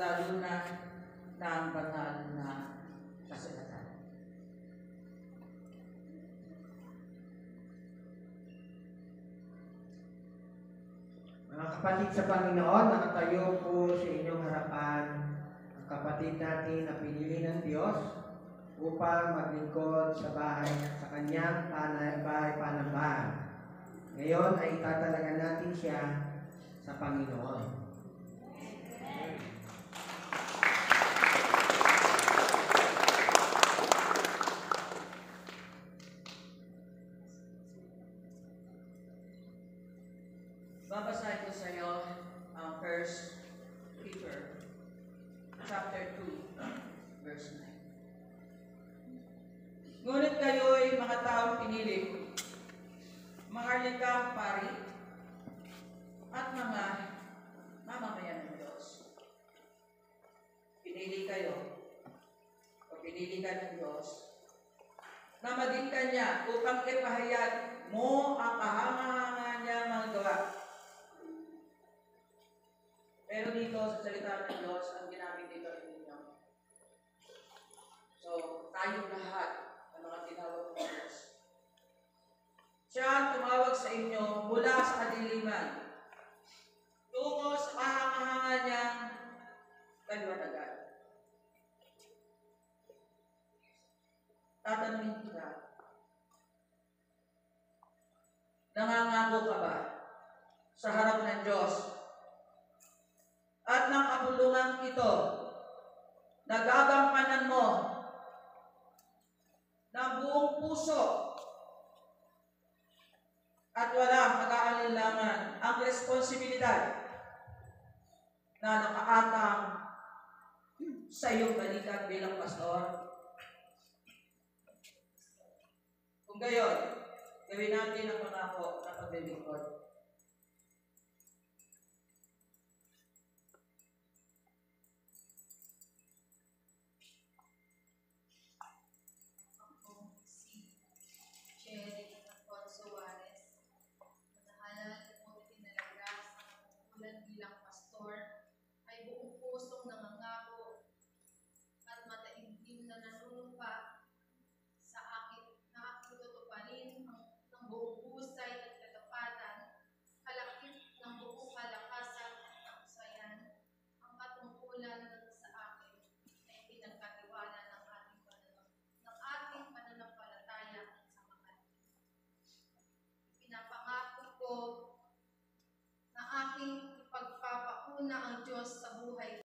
lalo na ng banal na kasulatan. Mga kapatid sa Panginoon, nakatayo po sa inyong harapan ang kapatid natin na pinili ng Diyos upang maglingkod sa kanyang bahay panambahan. Ngayon ay tatalagan natin siya sa Panginoon. Babasahin ko sa iyo ang 1 Peter chapter 2 verse 9. Ngunit kayo'y mga taong pinili, mga likang pari, at mga mamamayan ng Diyos. Pinili kayo, o pinili ka ng Diyos, na maging Kanya upang ipahayag mo ang kahanga-hanga niya mga gawa. Pero dito sa salita ng Diyos, ang ginamit dito ay ninyo. So, tayong lahat ng mga tinawag ng Diyos. Siya ang tumawag sa inyo mula sa kadiliman, tungo sa kahanga-hanga niyang kaliwanagan. Tatanungin kita, nangangako ka ba sa harap ng Diyos at ng kabulungan ito, nagagampanan mo ng buong puso at walang pag-aalinlangan ang responsibilidad na nakaatang sa iyong balikat bilang pastor? Kung gayon, gawin natin ang pangako na paglilingkod.